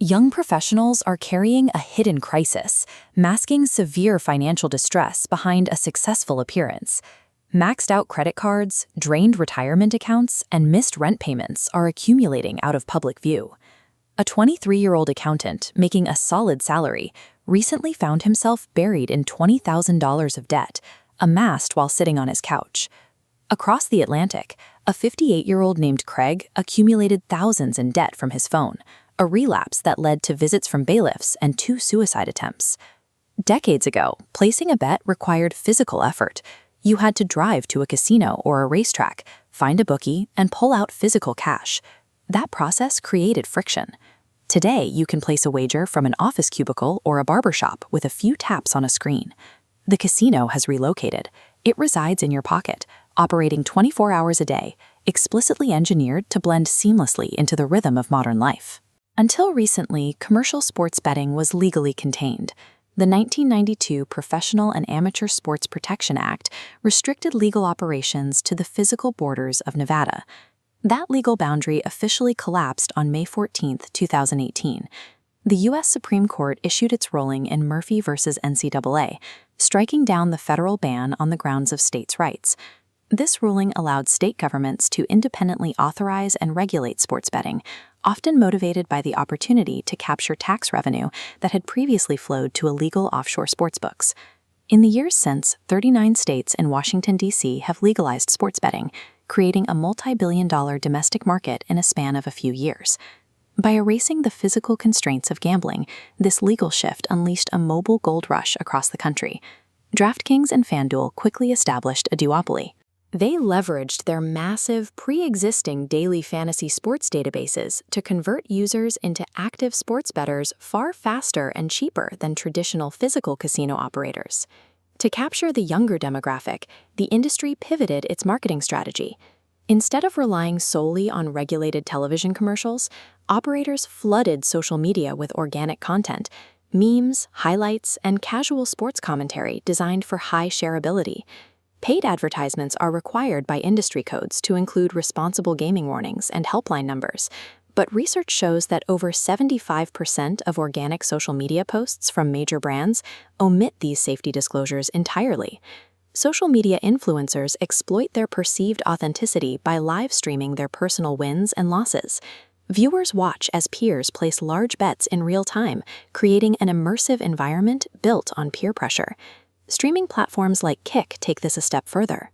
Young professionals are carrying a hidden crisis, masking severe financial distress behind a successful appearance. Maxed out credit cards, drained retirement accounts, and missed rent payments are accumulating out of public view. A 23-year-old accountant making a solid salary recently found himself buried in $20,000 of debt, amassed while sitting on his couch. Across the Atlantic, a 58-year-old named Craig accumulated thousands in debt from his phone, a relapse that led to visits from bailiffs and 2 suicide attempts. Decades ago, placing a bet required physical effort. You had to drive to a casino or a racetrack, find a bookie, and pull out physical cash. That process created friction. Today, you can place a wager from an office cubicle or a barbershop with a few taps on a screen. The casino has relocated. It resides in your pocket, operating 24 hours a day, explicitly engineered to blend seamlessly into the rhythm of modern life. Until recently, commercial sports betting was legally contained. The 1992 Professional and Amateur Sports Protection Act restricted legal operations to the physical borders of Nevada. That legal boundary officially collapsed on May 14, 2018. The U.S. Supreme Court issued its ruling in Murphy v. NCAA, striking down the federal ban on the grounds of states' rights. This ruling allowed state governments to independently authorize and regulate sports betting, often motivated by the opportunity to capture tax revenue that had previously flowed to illegal offshore sportsbooks. In the years since, 39 states and Washington, D.C. have legalized sports betting, creating a multi-billion-dollar domestic market in a span of a few years. By erasing the physical constraints of gambling, this legal shift unleashed a mobile gold rush across the country. DraftKings and FanDuel quickly established a duopoly. They leveraged their massive, pre-existing daily fantasy sports databases to convert users into active sports bettors far faster and cheaper than traditional physical casino operators. To capture the younger demographic, the industry pivoted its marketing strategy. Instead of relying solely on regulated television commercials, operators flooded social media with organic content, memes, highlights, and casual sports commentary designed for high shareability. Paid advertisements are required by industry codes to include responsible gaming warnings and helpline numbers, but research shows that over 75% of organic social media posts from major brands omit these safety disclosures entirely. Social media influencers exploit their perceived authenticity by live streaming their personal wins and losses. Viewers watch as peers place large bets in real time, creating an immersive environment built on peer pressure. Streaming platforms like Kick take this a step further.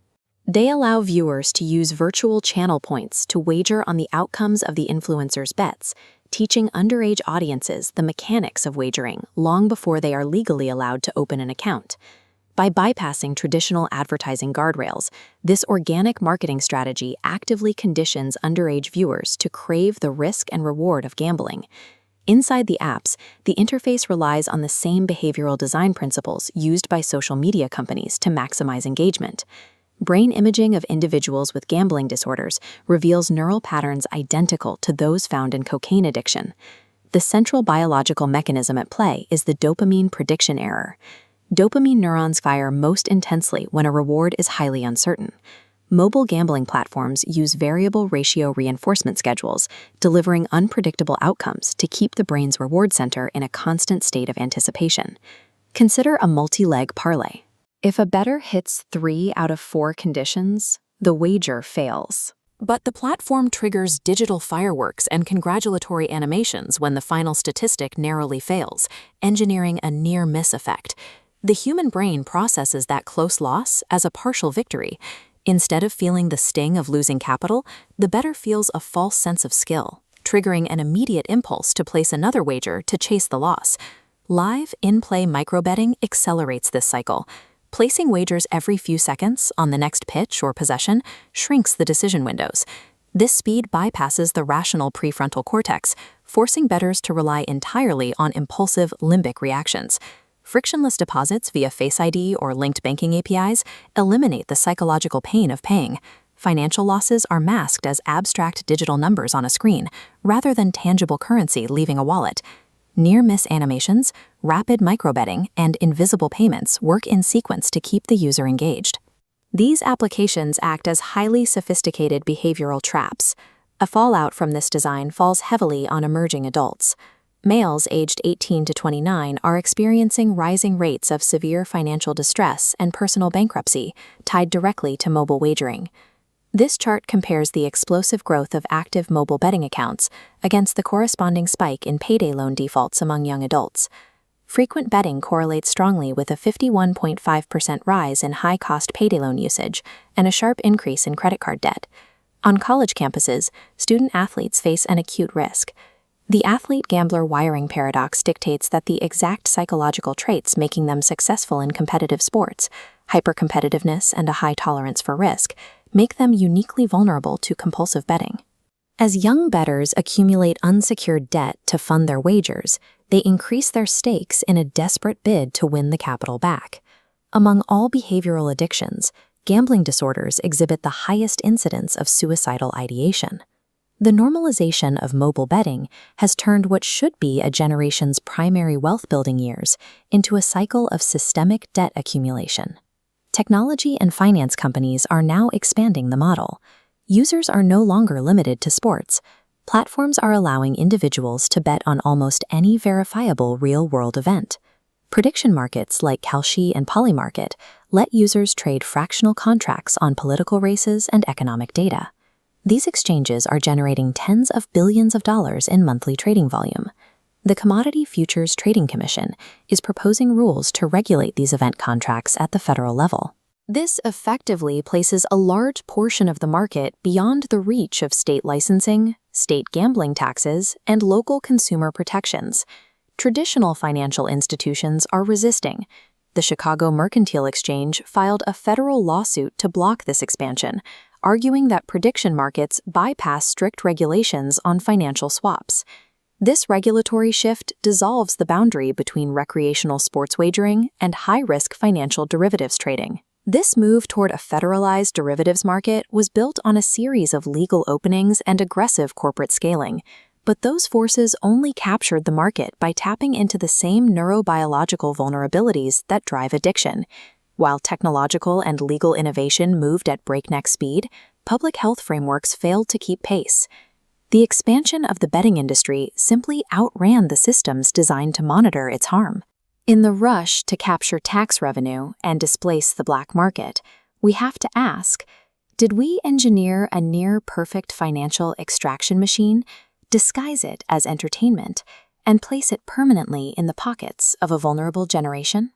They allow viewers to use virtual channel points to wager on the outcomes of the influencers' bets, teaching underage audiences the mechanics of wagering long before they are legally allowed to open an account. By bypassing traditional advertising guardrails, this organic marketing strategy actively conditions underage viewers to crave the risk and reward of gambling. Inside the apps, the interface relies on the same behavioral design principles used by social media companies to maximize engagement. Brain imaging of individuals with gambling disorders reveals neural patterns identical to those found in cocaine addiction. The central biological mechanism at play is the dopamine prediction error. Dopamine neurons fire most intensely when a reward is highly uncertain. Mobile gambling platforms use variable ratio reinforcement schedules, delivering unpredictable outcomes to keep the brain's reward center in a constant state of anticipation. Consider a multi-leg parlay. If a bettor hits 3 out of 4 conditions, the wager fails. But the platform triggers digital fireworks and congratulatory animations when the final statistic narrowly fails, engineering a near-miss effect. The human brain processes that close loss as a partial victory. Instead of feeling the sting of losing capital, the bettor feels a false sense of skill, triggering an immediate impulse to place another wager to chase the loss. Live, in-play microbetting accelerates this cycle. Placing wagers every few seconds on the next pitch or possession shrinks the decision windows. This speed bypasses the rational prefrontal cortex, forcing bettors to rely entirely on impulsive limbic reactions. Frictionless deposits via Face ID or linked banking APIs eliminate the psychological pain of paying. Financial losses are masked as abstract digital numbers on a screen, rather than tangible currency leaving a wallet. Near-miss animations, rapid microbetting, and invisible payments work in sequence to keep the user engaged. These applications act as highly sophisticated behavioral traps. A fallout from this design falls heavily on emerging adults. Males aged 18 to 29 are experiencing rising rates of severe financial distress and personal bankruptcy tied directly to mobile wagering. This chart compares the explosive growth of active mobile betting accounts against the corresponding spike in payday loan defaults among young adults. Frequent betting correlates strongly with a 51.5% rise in high-cost payday loan usage and a sharp increase in credit card debt. On college campuses, student-athletes face an acute risk. The athlete-gambler wiring paradox dictates that the exact psychological traits making them successful in competitive sports, hypercompetitiveness and a high tolerance for risk, make them uniquely vulnerable to compulsive betting. As young bettors accumulate unsecured debt to fund their wagers, they increase their stakes in a desperate bid to win the capital back. Among all behavioral addictions, gambling disorders exhibit the highest incidence of suicidal ideation. The normalization of mobile betting has turned what should be a generation's primary wealth-building years into a cycle of systemic debt accumulation. Technology and finance companies are now expanding the model. Users are no longer limited to sports. Platforms are allowing individuals to bet on almost any verifiable real-world event. Prediction markets like Kalshi and Polymarket let users trade fractional contracts on political races and economic data. These exchanges are generating tens of billions of dollars in monthly trading volume. The Commodity Futures Trading Commission is proposing rules to regulate these event contracts at the federal level. This effectively places a large portion of the market beyond the reach of state licensing, state gambling taxes, and local consumer protections. Traditional financial institutions are resisting. The Chicago Mercantile Exchange filed a federal lawsuit to block this expansion, arguing that prediction markets bypass strict regulations on financial swaps. This regulatory shift dissolves the boundary between recreational sports wagering and high-risk financial derivatives trading. This move toward a federalized derivatives market was built on a series of legal openings and aggressive corporate scaling, but those forces only captured the market by tapping into the same neurobiological vulnerabilities that drive addiction. While technological and legal innovation moved at breakneck speed, public health frameworks failed to keep pace. The expansion of the betting industry simply outran the systems designed to monitor its harm. In the rush to capture tax revenue and displace the black market, we have to ask, did we engineer a near-perfect financial extraction machine, disguise it as entertainment, and place it permanently in the pockets of a vulnerable generation?